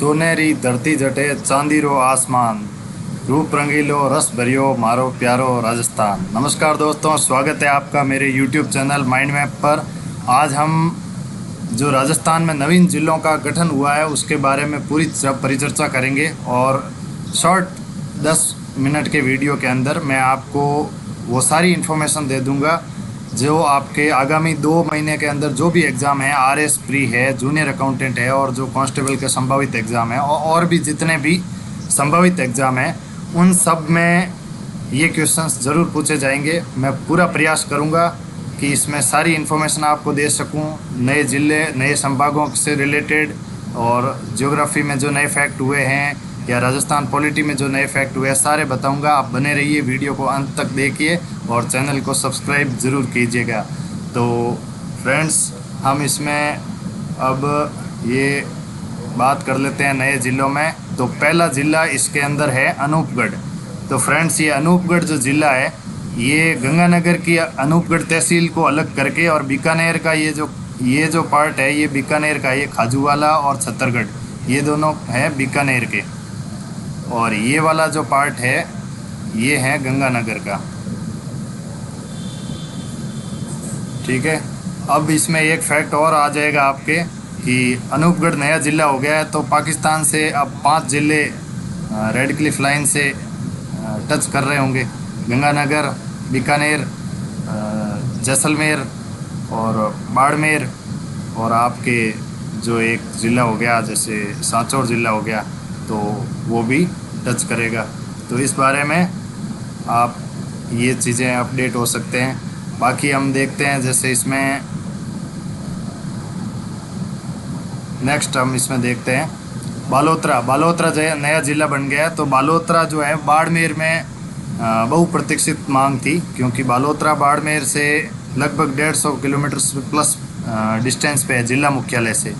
सोनेरी धरती जटे चांदीरो आसमान, रूप रंगीलो रस भरियो मारो प्यारो राजस्थान। नमस्कार दोस्तों, स्वागत है आपका मेरे YouTube चैनल माइंड मैप पर। आज हम जो राजस्थान में नवीन जिलों का गठन हुआ है उसके बारे में पूरी परिचर्चा करेंगे और शॉर्ट 10 मिनट के वीडियो के अंदर मैं आपको वो सारी इन्फॉर्मेशन दे दूंगा जो आपके आगामी 2 महीने के अंदर जो भी एग्ज़ाम है, RS प्री है, जूनियर अकाउंटेंट है और जो कांस्टेबल के संभावित एग्ज़ाम है और भी जितने भी संभावित एग्ज़ाम हैं उन सब में ये क्वेश्चंस ज़रूर पूछे जाएंगे। मैं पूरा प्रयास करूँगा कि इसमें सारी इन्फॉर्मेशन आपको दे सकूँ, नए ज़िले, नए संभागों से रिलेटेड और ज्योग्राफी में जो नए फैक्ट हुए हैं या राजस्थान पॉलिटी में जो नए फैक्ट हुए हैं सारे बताऊंगा। आप बने रहिए, वीडियो को अंत तक देखिए और चैनल को सब्सक्राइब ज़रूर कीजिएगा। तो फ्रेंड्स, हम इसमें अब ये बात कर लेते हैं नए ज़िलों में। तो पहला ज़िला इसके अंदर है अनूपगढ़। तो फ्रेंड्स, ये अनूपगढ़ जो ज़िला है ये गंगानगर की अनूपगढ़ तहसील को अलग करके और बीकानेर का ये जो पार्ट है ये बीकानेर का, ये खाजूवाला और छत्तरगढ़ ये दोनों हैं बीकानेर के, और ये वाला जो पार्ट है ये है गंगानगर का। ठीक है, अब इसमें एक फैक्ट और आ जाएगा आपके कि अनूपगढ़ नया ज़िला हो गया है तो पाकिस्तान से अब 5 ज़िले रेड क्लिफ लाइन से टच कर रहे होंगे। गंगानगर, बीकानेर, जैसलमेर और बाड़मेर, और आपके जो एक ज़िला हो गया जैसे सांचौर ज़िला हो गया तो वो भी टच करेगा। तो इस बारे में आप ये चीज़ें अपडेट हो सकते हैं। बाकी हम देखते हैं, जैसे इसमें नेक्स्ट हम इसमें देखते हैं बालोतरा जो नया ज़िला बन गया है। तो बालोतरा जो है बाड़मेर में बहुप्रतीक्षित मांग थी, क्योंकि बालोतरा बाड़मेर से लगभग 150 किलोमीटर प्लस डिस्टेंस पे है जिला मुख्यालय से।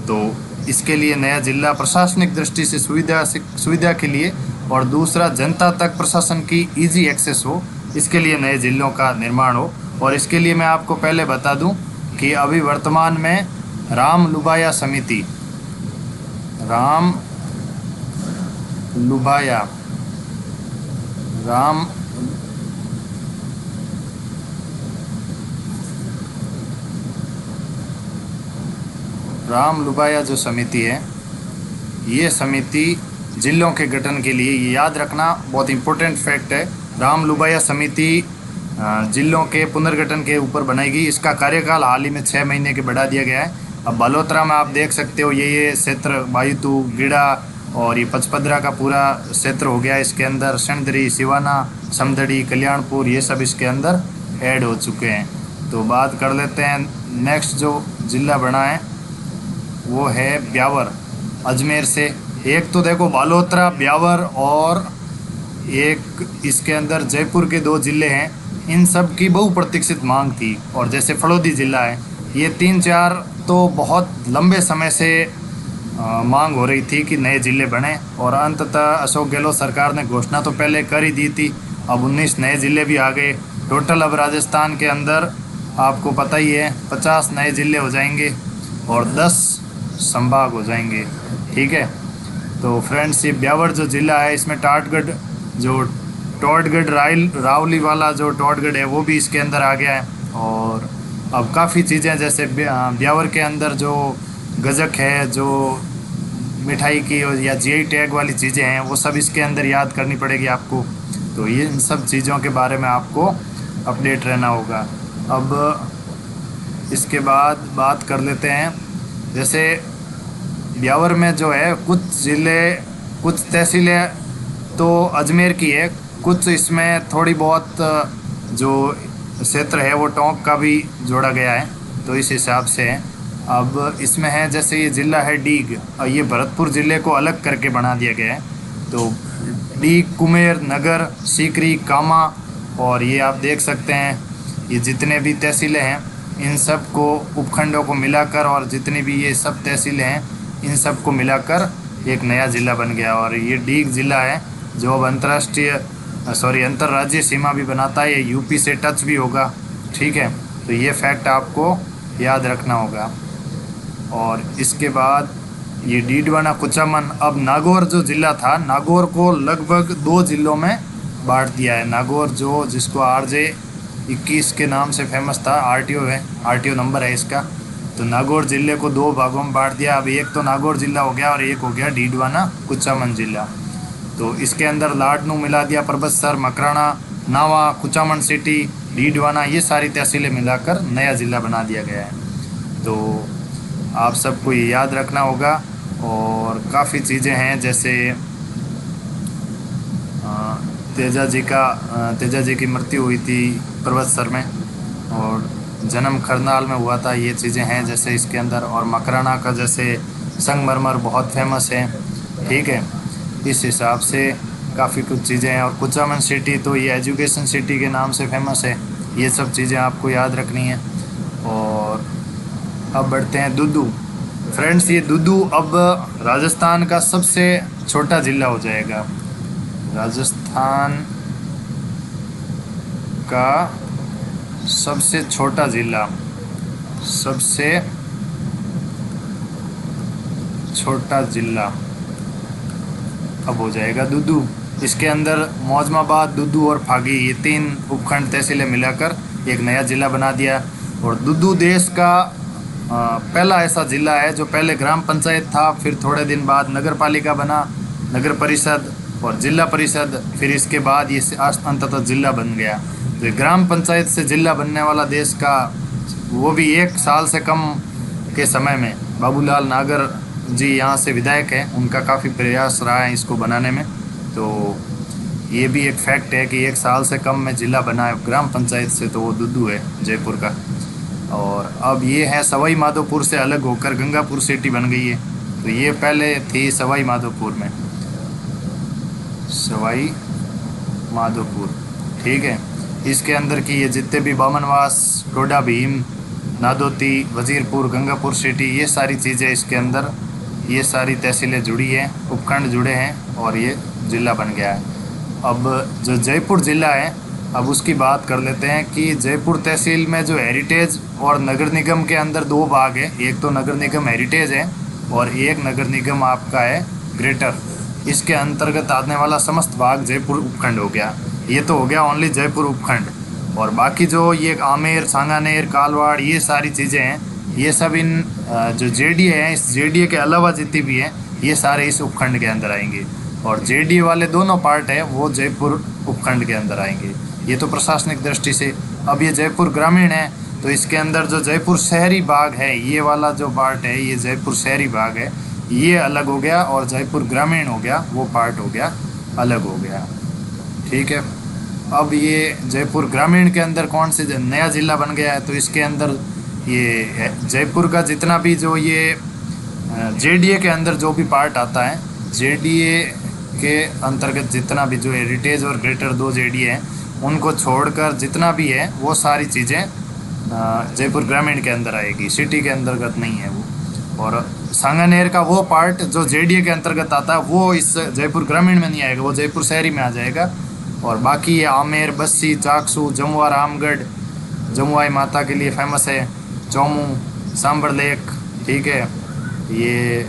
तो इसके लिए नया ज़िला प्रशासनिक दृष्टि से सुविधा के लिए और दूसरा जनता तक प्रशासन की इजी एक्सेस हो, इसके लिए नए ज़िलों का निर्माण हो। और इसके लिए मैं आपको पहले बता दूं कि अभी वर्तमान में राम लुभाया समिति राम लुभाया जो समिति है, ये समिति ज़िलों के गठन के लिए, ये याद रखना बहुत इम्पोर्टेंट फैक्ट है, राम लुभाया समिति ज़िलों के पुनर्गठन के ऊपर बनाएगी। इसका कार्यकाल हाल ही में 6 महीने के बढ़ा दिया गया है। अब बालोतरा में आप देख सकते हो ये क्षेत्र बायुतू, गिड़ा और ये पचपदरा का पूरा क्षेत्र हो गया। इसके अंदर सणदरी, सिवाना, समदड़ी, कल्याणपुर ये सब इसके अंदर ऐड हो चुके हैं। तो बात कर लेते हैं नेक्स्ट जो ज़िला बना है वो है ब्यावर, अजमेर से। एक तो देखो बालोतरा, ब्यावर और एक इसके अंदर जयपुर के 2 ज़िले हैं, इन सब की बहुप्रतीक्षित मांग थी। और जैसे फड़ौदी ज़िला है, ये 3-4 तो बहुत लंबे समय से मांग हो रही थी कि नए ज़िले बने, और अंततः अशोक गहलोत सरकार ने घोषणा तो पहले कर ही दी थी। अब 19 नए ज़िले भी आ गए। टोटल अब राजस्थान के अंदर आपको पता ही है 50 नए ज़िले हो जाएंगे और 10 संभाग हो जाएंगे। ठीक है, तो फ्रेंड्स, ये ब्यावर जो ज़िला है इसमें टोडगढ़ रावली वाला जो टोडगढ़ है वो भी इसके अंदर आ गया है। और अब काफ़ी चीज़ें जैसे ब्यावर के अंदर जो गजक है, जो मिठाई की या GI टैग वाली चीज़ें हैं वो सब इसके अंदर याद करनी पड़ेगी आपको। तो ये इन सब चीज़ों के बारे में आपको अपडेट रहना होगा। अब इसके बाद बात कर लेते हैं, जैसे ब्यावर में जो है कुछ ज़िले, कुछ तहसीलें तो अजमेर की है, कुछ इसमें थोड़ी बहुत जो क्षेत्र है वो टोंक का भी जोड़ा गया है, तो इस हिसाब से है। अब इसमें है जैसे ये ज़िला है डीग, और ये भरतपुर ज़िले को अलग करके बना दिया गया है। तो डीग, कुमेर, नगर, सीकरी, कामा, और ये आप देख सकते हैं ये जितने भी तहसीलें हैं इन सब को, उपखंडों को मिलाकर, और जितनी भी ये सब तहसीलें हैं इन सब को मिलाकर एक नया ज़िला बन गया। और ये डीग ज़िला है जो अब अंतर्राज्यीय सीमा भी बनाता है, ये UP से टच भी होगा। ठीक है, तो ये फैक्ट आपको याद रखना होगा। और इसके बाद ये डीडवाना कुचामन। अब नागौर जो जिला था, नागौर को लगभग 2 जिलों में बांट दिया है। नागौर जो जिसको RJ-21 के नाम से फेमस था, RTO है, RTO नंबर है इसका। तो नागौर जिले को 2 भागों में बांट दिया। अब एक तो नागौर जिला हो गया और एक हो गया डीडवाना कुचामन जिला। तो इसके अंदर लाडनू मिला दिया, परबतसर, मकराना, नावा, कुचामन सिटी, डीडवाना, ये सारी तहसीलें मिलाकर नया ज़िला बना दिया गया है। तो आप सबको ये याद रखना होगा। और काफ़ी चीज़ें हैं, जैसे तेजा जी की मृत्यु हुई थी परबतसर में और जन्म करनाल में हुआ था, ये चीज़ें हैं जैसे इसके अंदर। और मकराना का जैसे संगमरमर बहुत फेमस है, ठीक है। इस हिसाब से काफ़ी कुछ चीज़ें हैं। और कुचामन सिटी तो ये एजुकेशन सिटी के नाम से फेमस है। ये सब चीज़ें आपको याद रखनी है। और अब बढ़ते हैं दुदू। फ्रेंड्स, ये दुदू अब राजस्थान का सबसे छोटा ज़िला हो जाएगा। राजस्थान का सबसे छोटा ज़िला, सबसे छोटा ज़िला अब हो जाएगा दुदू। इसके अंदर मौजमाबाद, दुदू और फागी, ये 3 उपखंड तहसीलें मिलाकर एक नया ज़िला बना दिया। और दुदू देश का पहला ऐसा ज़िला है जो पहले ग्राम पंचायत था, फिर थोड़े दिन बाद नगर पालिका बना, नगर परिषद और ज़िला परिषद, फिर इसके बाद ये अंततः ज़िला बन गया। तो ग्राम पंचायत से ज़िला बनने वाला देश का, वो भी 1 साल से कम के समय में, बाबूलाल नागर जी यहाँ से विधायक हैं, उनका काफ़ी प्रयास रहा है इसको बनाने में। तो ये भी एक फैक्ट है कि 1 साल से कम में ज़िला बना है ग्राम पंचायत से, तो वो दुदू है जयपुर का। और अब ये है सवाई माधोपुर से अलग होकर गंगापुर सिटी बन गई है। तो ये पहले थी सवाई माधोपुर में, सवाई माधोपुर, ठीक है। इसके अंदर की ये जितने भी बामनवास, टोडा भीम, नादोती, वजीरपुर, गंगापुर सिटी, ये सारी चीज़ें इसके अंदर, ये सारी तहसीलें जुड़ी हैं, उपखंड जुड़े हैं और ये ज़िला बन गया है। अब जो जयपुर ज़िला है, अब उसकी बात कर लेते हैं कि जयपुर तहसील में जो हेरिटेज और नगर निगम के अंदर 2 भाग है। एक तो नगर निगम हेरिटेज है और एक नगर निगम आपका है ग्रेटर। इसके अंतर्गत आने वाला समस्त भाग जयपुर उपखंड हो गया। ये तो हो गया ओनली जयपुर उपखंड। और बाकी जो ये आमेर, सांगानेर, कालवाड़, ये सारी चीज़ें हैं, ये सब इन जो JDA हैं, इस JDA के अलावा जितनी भी हैं, ये सारे इस उपखंड के अंदर आएंगे। और JDA वाले दोनों पार्ट हैं वो जयपुर उपखंड के अंदर आएंगे। ये तो प्रशासनिक दृष्टि से। अब ये जयपुर ग्रामीण है, तो इसके अंदर जो जयपुर शहरी भाग है, ये वाला जो पार्ट है, ये जयपुर शहरी भाग है, ये अलग हो गया। और जयपुर ग्रामीण हो गया, वो पार्ट हो गया, अलग हो गया, ठीक है। अब ये जयपुर ग्रामीण के अंदर कौन से नया ज़िला बन गया है, तो इसके अंदर ये जयपुर का जितना भी जो ये JDA के अंदर जो भी पार्ट आता है, JDA के अंतर्गत जितना भी जो हेरिटेज और ग्रेटर 2 JDA हैं, उनको छोड़कर जितना भी है वो सारी चीज़ें जयपुर ग्रामीण के अंदर आएगी, सिटी के अंतर्गत नहीं है वो। और सांगानेर का वो पार्ट जो JDA के अंतर्गत आता है, वो इस जयपुर ग्रामीण में नहीं आएगा, वो जयपुर शहरी में आ जाएगा। और बाकी ये आमेर, बस्सी, चाकसू, जमुआ, रामगढ़, जमुआई माता के लिए फेमस है, चौमू, सांबर लेक, ठीक है। ये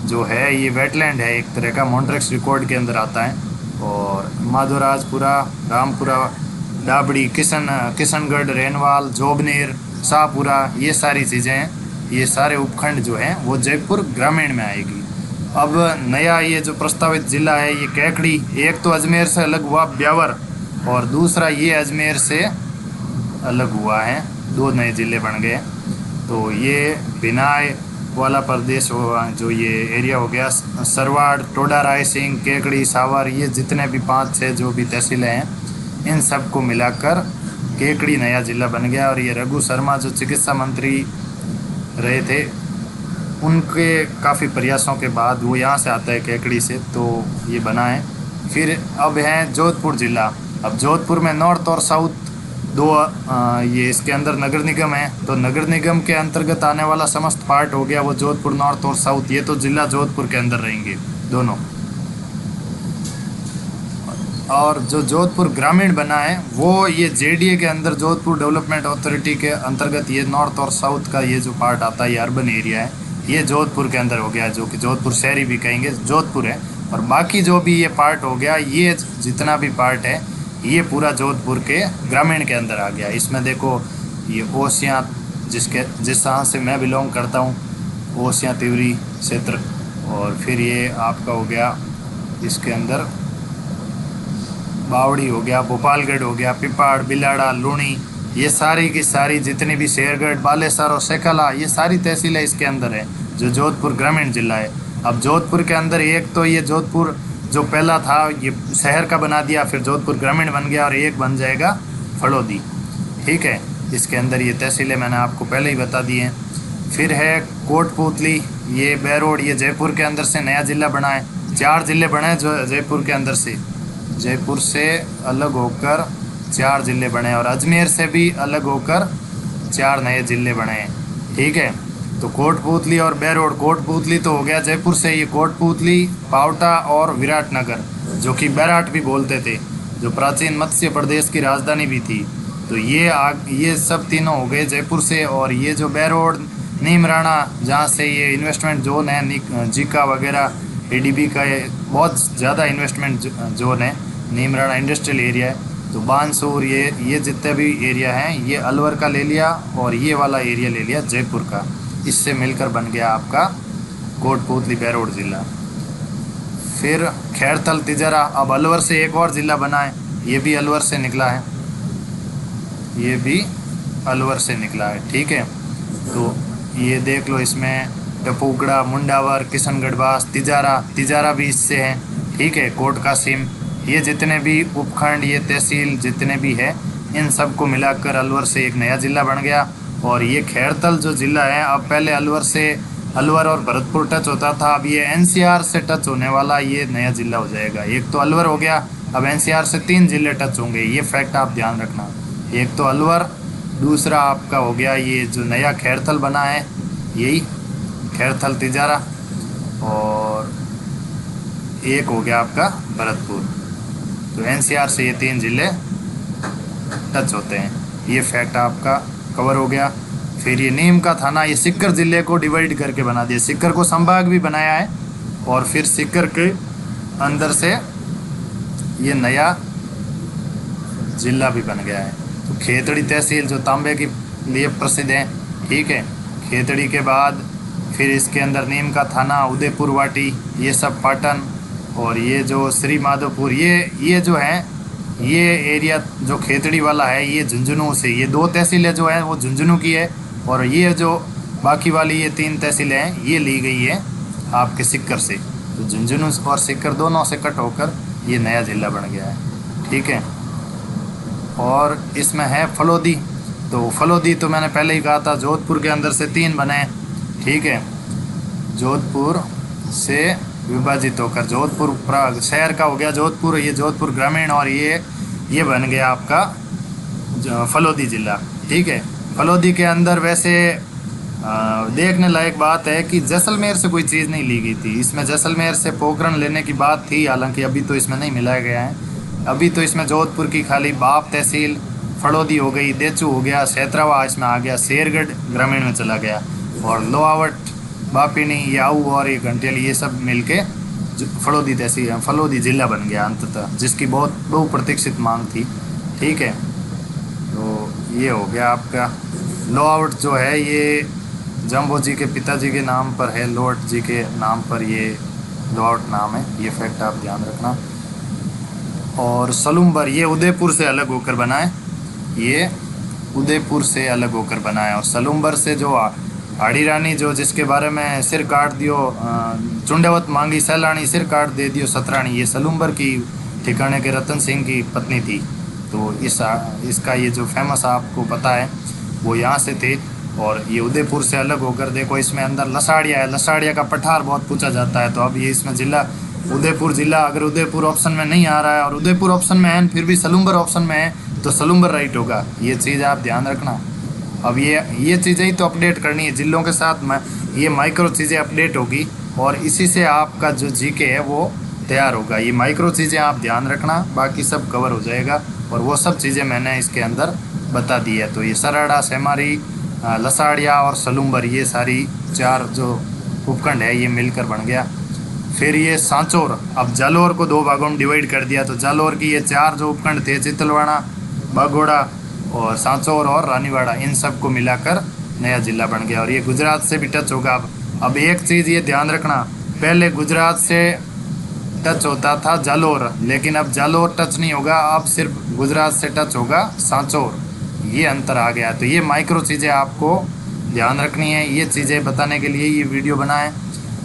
जो है ये वेटलैंड है, एक तरह का मॉन्ट्रेक्स रिकॉर्ड के अंदर आता है। और माधोराजपुरा, रामपुरा, डाबड़ी, किशनगढ़, रेनवाल, जोबनेर, शाहपुरा, ये सारी चीज़ें हैं, ये सारे उपखंड जो हैं वो जयपुर ग्रामीण में आएगी। अब नया ये जो प्रस्तावित ज़िला है ये कैकड़ी, एक तो अजमेर से अलग हुआ ब्यावर और दूसरा ये अजमेर से अलग हुआ है, 2 नए ज़िले बन गए। तो ये बिनाय वाला प्रदेश हुआ, जो ये एरिया हो गया, सरवाड़, टोडा रायसिंह, केकड़ी, सावर, ये जितने भी 5-6 जो भी तहसीलें हैं, इन सब को मिलाकर केकड़ी नया ज़िला बन गया। और ये रघु शर्मा जो चिकित्सा मंत्री रहे थे, उनके काफ़ी प्रयासों के बाद वो यहाँ से आता है केकड़ी से, तो ये बना है। फिर अब है जोधपुर ज़िला। अब जोधपुर में नॉर्थ और साउथ 2 ये इसके अंदर नगर निगम है, तो नगर निगम के अंतर्गत आने वाला समस्त पार्ट हो गया वो जोधपुर नॉर्थ और साउथ, ये तो ज़िला जोधपुर के अंदर रहेंगे दोनों। और जो जोधपुर ग्रामीण बना है वो ये JDA के अंदर जोधपुर डेवलपमेंट अथॉरिटी के अंतर्गत, ये नॉर्थ और साउथ का ये जो पार्ट आता है, ये अर्बन एरिया है, ये जोधपुर के अंदर हो गया, जो कि जोधपुर शहरी भी कहेंगे, जोधपुर है। और बाकी जो भी ये पार्ट हो गया, ये जितना भी पार्ट है ये पूरा जोधपुर के ग्रामीण के अंदर आ गया। इसमें देखो ये ओसियाँ, जिस जहाँ से मैं बिलोंग करता हूँ, ओसियाँ तिवरी क्षेत्र। और फिर ये आपका हो गया इसके अंदर बावड़ी हो गया, भोपालगढ़ हो गया, पिपाड़, बिलाड़ा, लूणी, ये सारी की सारी जितनी भी शेरगढ़, बालेसर और सेकला, ये सारी तहसीलें इसके अंदर है, जो जोधपुर ग्रामीण जिला है। अब जोधपुर के अंदर एक तो ये जोधपुर जो पहला था ये शहर का बना दिया, फिर जोधपुर ग्रामीण बन गया, और एक बन जाएगा फलोदी। ठीक है, इसके अंदर ये तहसीलें मैंने आपको पहले ही बता दी हैं। फिर है कोटपूतली, ये बैरोड, ये जयपुर के अंदर से नया ज़िला बना है। 4 ज़िले बने जो जयपुर के अंदर से, जयपुर से अलग होकर 4 ज़िले बने, और अजमेर से भी अलग होकर 4 नए ज़िले बने हैं। ठीक है, तो कोटपूतली और बैरोड, कोटपूतली तो हो गया जयपुर से, ये कोटपूतली, पावटा और विराटनगर, जो कि बैराट भी बोलते थे, जो प्राचीन मत्स्य प्रदेश की राजधानी भी थी। तो ये सब तीनों हो गए जयपुर से। और ये जो बैरोड, नीमराणा, जहाँ से ये इन्वेस्टमेंट जोन है, जीका वगैरह, एडीबी का ये बहुत ज़्यादा इन्वेस्टमेंट जोन है, नीमराणा इंडस्ट्रियल एरिया है। तो बानसूर, ये जितने भी एरिया हैं, ये अलवर का ले लिया, और ये वाला एरिया ले लिया जयपुर का। इससे मिलकर बन गया आपका कोटपूतली बैरोड ज़िला। फिर खैरथल, तिजरा, अब अलवर से एक और ज़िला बना है, ये भी अलवर से निकला है, ये भी अलवर से निकला है। ठीक है, तो ये देख लो, इसमें टपूकड़ा, मुंडावर, किशनगढ़बास, तिजारा भी इससे है। ठीक है, कोट कासिम, ये जितने भी उपखंड, ये तहसील जितने भी है, इन सबको मिलाकर अलवर से एक नया ज़िला बन गया। और ये खैरथल जो ज़िला है, अब पहले अलवर और भरतपुर टच होता था, अब ये एनसीआर से टच होने वाला ये नया ज़िला हो जाएगा। एक तो अलवर हो गया, अब एनसीआर से 3 ज़िले टच होंगे, ये फैक्ट आप ध्यान रखना। एक तो अलवर, दूसरा आपका हो गया ये जो नया खैरथल बना है, यही खैरथल, तिजारा, और एक हो गया आपका भरतपुर। तो एनसीआर से ये 3 ज़िले टच होते हैं, ये फैक्ट आपका कवर हो गया। फिर ये नीम का थाना, ये सीकर ज़िले को डिवाइड करके बना दिया, सीकर को संभाग भी बनाया है, और फिर सीकर के अंदर से ये नया ज़िला भी बन गया है। तो खेतड़ी तहसील जो तांबे के लिए प्रसिद्ध है। ठीक है, खेतड़ी के बाद फिर इसके अंदर नीम का थाना, उदयपुर वाटी, ये सब पाटन, और ये जो श्री माधोपुर, ये जो है, ये एरिया जो खेतड़ी वाला है, ये झुंझुनू से, ये 2 तहसीलें जो है वो झुंझुनू की है, और ये जो बाकी वाली ये 3 तहसीलें हैं, ये ली गई है आपके सीकर से। तो झुंझुनू और सीकर दोनों से कट होकर ये नया ज़िला बन गया है। ठीक है, और इसमें है फलोदी। तो फलोदी तो मैंने पहले ही कहा था, जोधपुर के अंदर से 3 बने। ठीक है, जोधपुर से विभाजित होकर जोधपुर शहर का हो गया जोधपुर, ये जोधपुर ग्रामीण, और ये बन गया आपका फलोदी ज़िला। ठीक है, फलोदी के अंदर वैसे देखने लायक बात है कि जैसलमेर से कोई चीज़ नहीं ली गई थी। इसमें जैसलमेर से पोखरण लेने की बात थी, हालांकि अभी तो इसमें नहीं मिलाया गया है। अभी तो इसमें जोधपुर की खाली बाप तहसील फलोदी हो गई, देचू हो गया, सैतरावा इसमें आ गया, शेरगढ़ ग्रामीण में चला गया, और लोहावट, बापिनी, याऊ और ये घंटेल, ये सब मिलके फलोदी तहसील, फलोदी ज़िला बन गया अंततः, जिसकी बहुत बहुप्रतीक्षित मांग थी। ठीक है, तो ये हो गया आपका लोहावट जो है, ये जम्बो जी के पिताजी के नाम पर है, लोहट जी के नाम पर ये लोहावट नाम है, ये फैक्ट आप ध्यान रखना। और सलूम्बर, ये उदयपुर से अलग होकर बना है, ये उदयपुर से अलग होकर बना है। और सलूम्बर से जो आड़ी रानी, जो जिसके बारे में सिर काट दियो, चुंडवत मांगी सैलानी, सिर काट दे दियो सतरानी, ये सलूम्बर की ठिकाने के रतन सिंह की पत्नी थी। तो इसका ये जो फेमस आपको पता है वो यहाँ से थे। और ये उदयपुर से अलग होकर देखो, इसमें अंदर लसाड़िया है, लसाड़िया का पठार बहुत पूछा जाता है। तो अब ये इसमें ज़िला उदयपुर ज़िला, अगर उदयपुर ऑप्शन में नहीं आ रहा है और उदयपुर ऑप्शन में है, फिर भी सलूम्बर ऑप्शन में है, तो सलूम्बर राइट होगा। ये चीज़ आप ध्यान रखना। अब ये चीज़ें ही तो अपडेट करनी है ज़िलों के साथ, ये माइक्रो चीज़ें अपडेट होगी, और इसी से आपका जो जीके है वो तैयार होगा। ये माइक्रो चीज़ें आप ध्यान रखना, बाकी सब कवर हो जाएगा। और वो सब चीज़ें मैंने इसके अंदर बता दी है। तो ये सराड़ा, सेमारी, लसाड़िया और सलूम्बर, ये सारी 4 जो उपखंड है ये मिलकर बन गया। फिर ये सांचौर, अब जालोर को दो भागों में डिवाइड कर दिया, तो जालोर की ये चार जो उपखंड थे, चितलवाड़ा, बागोड़ा और सांचौर और रानीवाड़ा, इन सब को मिलाकर नया जिला बन गया। और ये गुजरात से भी टच होगा। अब एक चीज़ ये ध्यान रखना, पहले गुजरात से टच होता था जालोर, लेकिन अब जालोर टच नहीं होगा, अब सिर्फ गुजरात से टच होगा सांचौर। ये अंतर आ गया। तो ये माइक्रो चीज़ें आपको ध्यान रखनी है, ये चीज़ें बताने के लिए ये वीडियो बनाएं।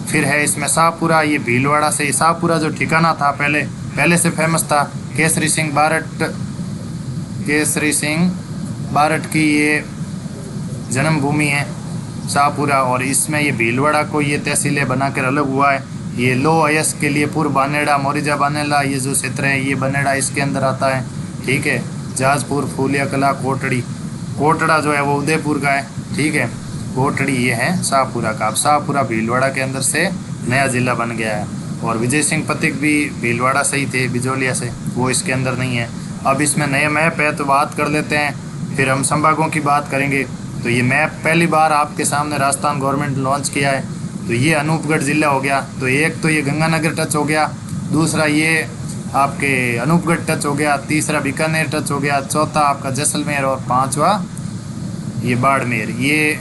फिर है इसमें शाहपुरा, ये भीलवाड़ा से, शाहपुरा जो ठिकाना था पहले से फेमस था, केसरी सिंह बारट की ये जन्मभूमि है शाहपुरा। और इसमें ये भीलवाड़ा को ये तहसीलें बनाकर अलग हुआ है। ये लो अयस के लिए पूर्व बानेड़ा, मोरिजा बानेला, ये जो क्षेत्र है ये बानेड़ा इसके अंदर आता है। ठीक है, जाजपुर, फूलिया कला, कोटड़ा जो है वो उदयपुर का है। ठीक है, कोटड़ी ये है शाहपुरा का। अब शाहपुरा भीलवाड़ा के अंदर से नया ज़िला बन गया है। और विजय सिंह पथिक भी भीलवाड़ा से ही थे, बिजोलिया से, वो इसके अंदर नहीं है। अब इसमें नए मैप है तो बात कर लेते हैं, फिर हम संभागों की बात करेंगे। तो ये मैप पहली बार आपके सामने राजस्थान गवर्नमेंट लॉन्च किया है। तो ये अनूपगढ़ ज़िला हो गया। तो एक तो ये गंगानगर टच हो गया, दूसरा ये आपके अनूपगढ़ टच हो गया, तीसरा बीकानेर टच हो गया, चौथा आपका जैसलमेर और पांचवा ये बाड़मेर। ये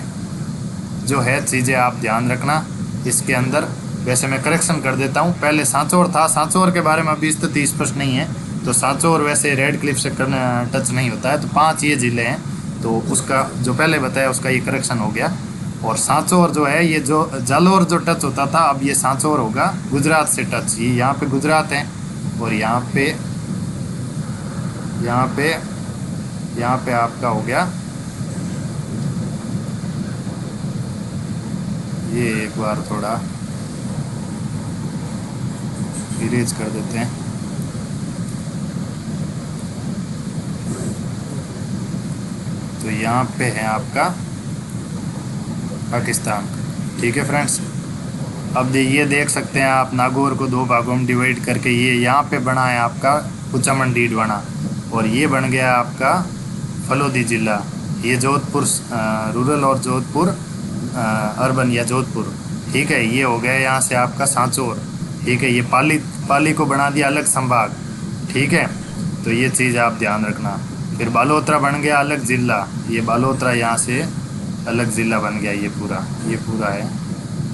जो है चीज़ें आप ध्यान रखना इसके अंदर। वैसे मैं करेक्शन कर देता हूँ, पहले सांचौर था, सांचौर के बारे में अभी स्थिति स्पष्ट नहीं है। तो सांचौर वैसे रेड क्लिफ से करना टच नहीं होता है। तो 5 ये ज़िले हैं, तो उसका जो पहले बताया उसका ये करेक्शन हो गया। और सांचौर जो है, ये जो जालोर जो टच होता था, अब ये सांचौर होगा गुजरात से टच। ये यहाँ पे गुजरात है और यहाँ पे आपका हो गया ये, एक बार थोड़ा इरेज कर देते हैं। तो यहाँ पे है आपका पाकिस्तान। ठीक है फ्रेंड्स, अब ये देख सकते हैं आप, नागौर को 2 भागों में डिवाइड करके ये यहाँ पे बना है आपका कुचामंडीड बना, और ये बन गया आपका फलोदी ज़िला। ये जोधपुर रूरल और जोधपुर अर्बन या जोधपुर। ठीक है, ये हो गया यहाँ से आपका सांचौर। ठीक है, ये पाली को बना दिया अलग संभाग। ठीक है, तो ये चीज़ आप ध्यान रखना। फिर बालोतरा बन गया अलग ज़िला, ये बालोतरा यहाँ से अलग ज़िला बन गया। ये पूरा है,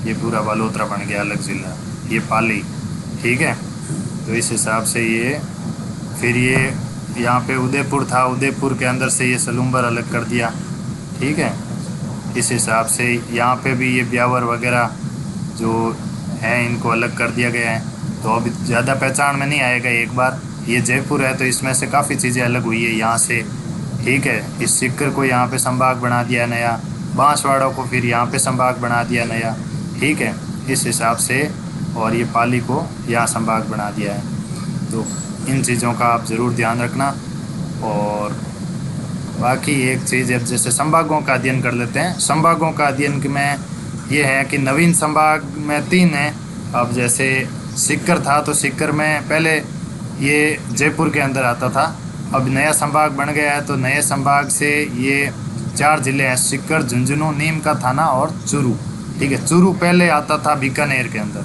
ये पूरा बालोतरा बन गया अलग ज़िला, ये पाली। ठीक है, तो इस हिसाब से ये, फिर ये यहाँ पे उदयपुर था, उदयपुर के अंदर से ये सलूम्बर अलग कर दिया। ठीक है, इस हिसाब से यहाँ पे भी ये ब्यावर वगैरह जो हैं इनको अलग कर दिया गया है। तो अभी ज़्यादा पहचान में नहीं आएगा। एक बार ये जयपुर है तो इसमें से काफ़ी चीज़ें अलग हुई है यहाँ से। ठीक है, इस सिक्कर को यहाँ पे संभाग बना दिया नया, बांसवाड़ा को फिर यहाँ पे संभाग बना दिया नया। ठीक है, इस हिसाब से, और ये पाली को यहाँ संभाग बना दिया है। तो इन चीज़ों का आप ज़रूर ध्यान रखना। और बाकी एक चीज़, अब जैसे संभागों का अध्ययन कर लेते हैं। संभागों का अध्ययन में ये है कि नवीन संभाग में 3 है। अब जैसे सिक्कर था तो सिक्कर में पहले ये जयपुर के अंदर आता था, अब नया संभाग बन गया है। तो नए संभाग से ये 4 ज़िले हैं, सिक्कर, झुंझुनू, नीम का थाना और चूरू। ठीक है, चूरू पहले आता था बीकानेर के अंदर,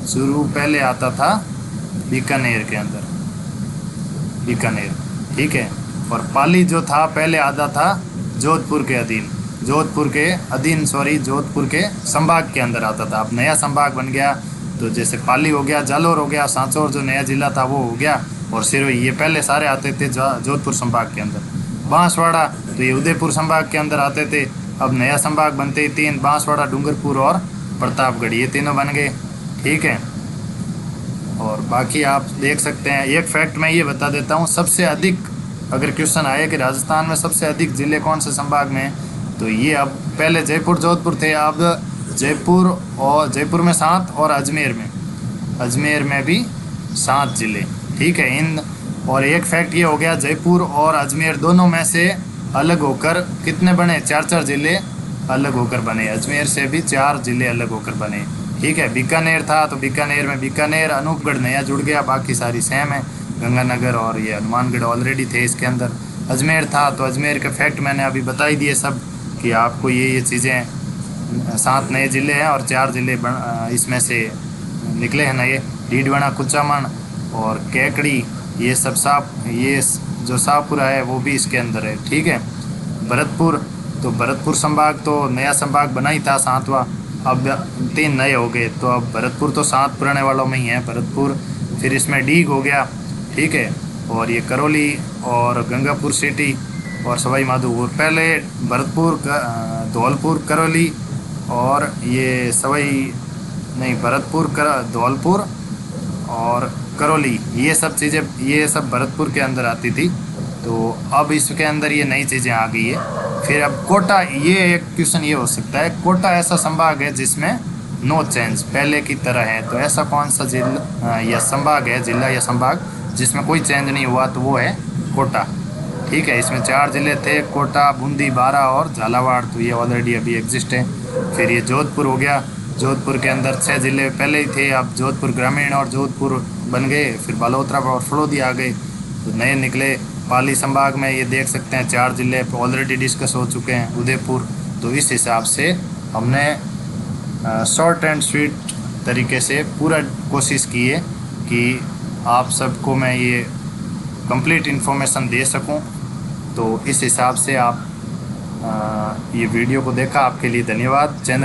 चूरू पहले आता था बीकानेर के अंदर, बीकानेर। ठीक है, और पाली जो था पहले आता था जोधपुर के संभाग के अंदर आता था। अब नया संभाग बन गया, तो जैसे पाली हो गया, जालोर हो गया, सांचौर जो नया ज़िला था वो हो गया, और सिरोही, ये पहले सारे आते थे जोधपुर संभाग के अंदर। बांसवाड़ा तो ये उदयपुर संभाग के अंदर आते थे। अब नया संभाग बनते ही 3, बांसवाड़ा, डूंगरपुर और प्रतापगढ़, ये तीनों बन गए। ठीक है, और बाकी आप देख सकते हैं। एक फैक्ट मैं ये बता देता हूँ, सबसे अधिक अगर क्वेश्चन आए कि राजस्थान में सबसे अधिक ज़िले कौन से संभाग में, तो ये, अब पहले जयपुर, जोधपुर थे, अब जयपुर में 7 और अजमेर में भी 7 ज़िले। ठीक है, इन, और एक फैक्ट ये हो गया, जयपुर और अजमेर दोनों में से अलग होकर कितने बने, 4 ज़िले अलग होकर बने। अजमेर से भी 4 ज़िले अलग होकर बने। ठीक है, बीकानेर था तो बीकानेर में बीकानेर, अनूपगढ़ नया जुड़ गया, बाकी सारी सेम है। गंगानगर और ये हनुमानगढ़ ऑलरेडी थे इसके अंदर। अजमेर था तो अजमेर के फैक्ट मैंने अभी बता ही दिए सब, कि आपको ये चीज़ें 7 नए ज़िले हैं और 4 ज़िले इसमें से निकले हैं नए। डीडवाना, कुचामन और केकड़ी, ये सब ये जो शाहपुरा है वो भी इसके अंदर है। ठीक है। भरतपुर, तो भरतपुर संभाग तो नया संभाग बना ही था 7वां, अब 3 नए हो गए। तो अब भरतपुर तो 7 पुराने वालों में ही है भरतपुर। फिर इसमें डीग हो गया। ठीक है। और ये करौली और गंगापुर सिटी और सवाई माधोपुर। पहले भरतपुर, धौलपुर, करौली और ये भरतपुर, धौलपुर और करौली, ये सब चीज़ें, ये सब भरतपुर के अंदर आती थी। तो अब इसके अंदर ये नई चीज़ें आ गई है। फिर अब कोटा, ये एक क्वेश्चन ये हो सकता है, कोटा ऐसा संभाग है जिसमें नो चेंज, पहले की तरह है। तो ऐसा कौन सा जिला या संभाग है, जिला या संभाग, जिसमें कोई चेंज नहीं हुआ? तो वो है कोटा। ठीक है। इसमें 4 ज़िले थे, कोटा, बूंदी, बारा और झालावाड़। तो ये ऑलरेडी अभी एग्जिस्ट है। फिर ये जोधपुर हो गया। जोधपुर के अंदर 6 ज़िले पहले ही थे, अब जोधपुर ग्रामीण और जोधपुर बन गए। फिर बालोतरा और फलोदी आ गए, तो नए निकले। पाली संभाग में ये देख सकते हैं 4 ज़िले ऑलरेडी डिस्कस हो चुके हैं, उदयपुर। तो इस हिसाब से हमने शॉर्ट एंड स्वीट तरीके से पूरा कोशिश की है कि आप सबको मैं ये कंप्लीट इन्फॉर्मेशन दे सकूं। तो इस हिसाब से आप ये वीडियो को देखा, आपके लिए धन्यवाद। चैनल